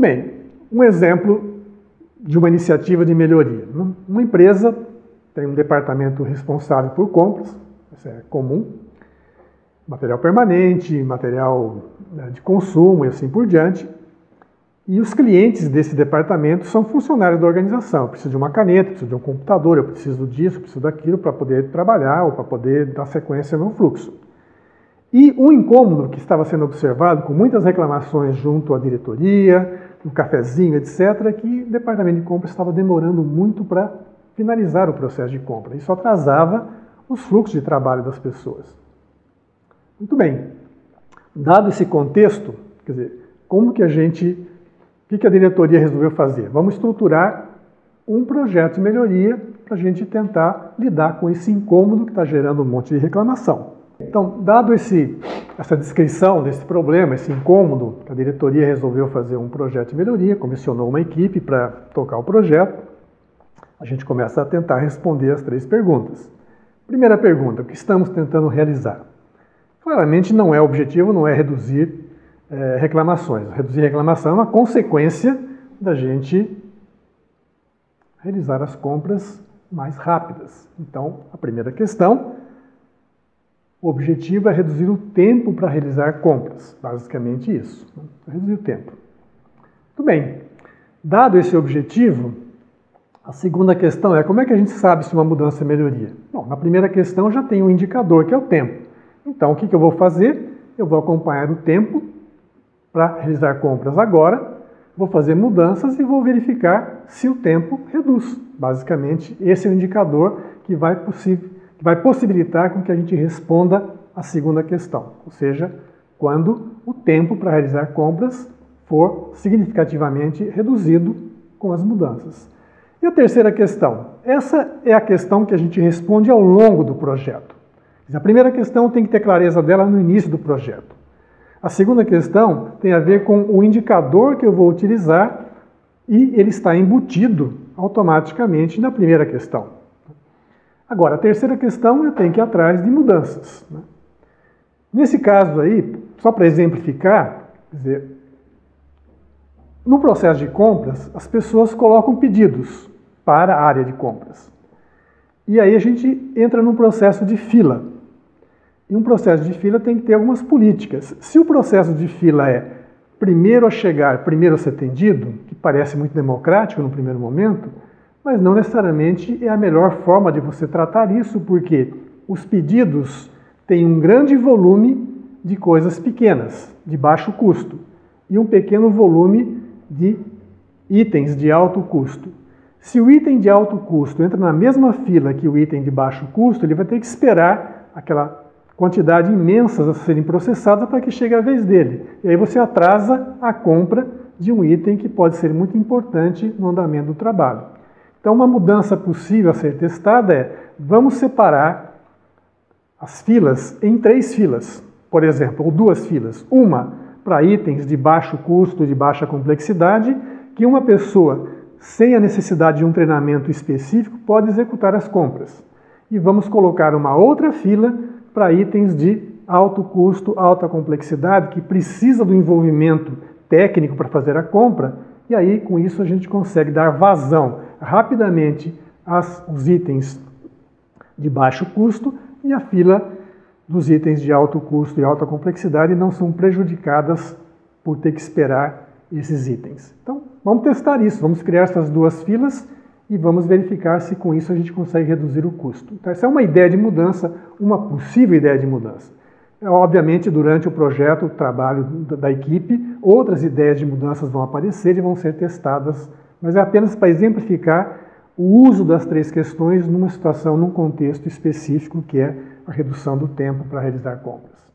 bem, um exemplo de uma iniciativa de melhoria. Uma empresa tem um departamento responsável por compras, isso é comum, material permanente, material de consumo e assim por diante. E os clientes desse departamento são funcionários da organização. Eu preciso de uma caneta, eu preciso de um computador, eu preciso disso, eu preciso daquilo para poder trabalhar ou para poder dar sequência no fluxo. E um incômodo que estava sendo observado, com muitas reclamações junto à diretoria, no cafezinho, etc., é que o departamento de compras estava demorando muito para finalizar o processo de compra. Isso atrasava os fluxos de trabalho das pessoas. Muito bem. Dado esse contexto, quer dizer, o que a diretoria resolveu fazer? Vamos estruturar um projeto de melhoria para a gente tentar lidar com esse incômodo que está gerando um monte de reclamação. Então, dado essa descrição desse problema, esse incômodo, a diretoria resolveu fazer um projeto de melhoria, comissionou uma equipe para tocar o projeto. A gente começa a tentar responder as 3 perguntas. Primeira pergunta, o que estamos tentando realizar? Claramente o objetivo não é reduzir reclamações. Reduzir reclamação é uma consequência da gente realizar as compras mais rápidas. Então, a primeira questão, o objetivo é reduzir o tempo para realizar compras. Basicamente isso. Reduzir o tempo. Muito bem. Dado esse objetivo, a segunda questão é como é que a gente sabe se uma mudança é melhoria? Bom, na primeira questão já tem um indicador, que é o tempo. Então, o que eu vou fazer? Eu vou acompanhar o tempo para realizar compras agora, vou fazer mudanças e vou verificar se o tempo reduz. Basicamente, esse é o indicador que vai possibilitar com que a gente responda a segunda questão, ou seja, quando o tempo para realizar compras for significativamente reduzido com as mudanças. E a terceira questão? Essa é a questão que a gente responde ao longo do projeto. A primeira questão tem que ter clareza dela no início do projeto. A segunda questão tem a ver com o indicador que eu vou utilizar e ele está embutido automaticamente na primeira questão. Agora, a terceira questão eu tenho que ir atrás de mudanças. Nesse caso aí, só para exemplificar, quer dizer, no processo de compras, as pessoas colocam pedidos para a área de compras. E aí a gente entra num processo de fila. E um processo de fila tem que ter algumas políticas. Se o processo de fila é primeiro a chegar, primeiro a ser atendido, que parece muito democrático no primeiro momento, mas não necessariamente é a melhor forma de você tratar isso, porque os pedidos têm um grande volume de coisas pequenas, de baixo custo, e um pequeno volume de itens de alto custo. Se o item de alto custo entra na mesma fila que o item de baixo custo, ele vai ter que esperar aquela quantidade imensa a serem processadas para que chegue a vez dele. E aí você atrasa a compra de um item que pode ser muito importante no andamento do trabalho. Então, uma mudança possível a ser testada é, vamos separar as filas em 3 filas, por exemplo, ou 2 filas. Uma para itens de baixo custo, de baixa complexidade, que uma pessoa sem a necessidade de um treinamento específico pode executar as compras. E vamos colocar uma outra fila para itens de alto custo, alta complexidade, que precisa do envolvimento técnico para fazer a compra, e aí com isso a gente consegue dar vazão rapidamente aos itens de baixo custo e a fila dos itens de alto custo e alta complexidade não são prejudicadas por ter que esperar esses itens. Então, vamos testar isso, vamos criar essas 2 filas e vamos verificar se com isso a gente consegue reduzir o custo. Então, essa é uma ideia de mudança, uma possível ideia de mudança. Obviamente, durante o projeto, o trabalho da equipe, outras ideias de mudanças vão aparecer e vão ser testadas, mas é apenas para exemplificar o uso das 3 questões numa situação, num contexto específico, que é a redução do tempo para realizar compras.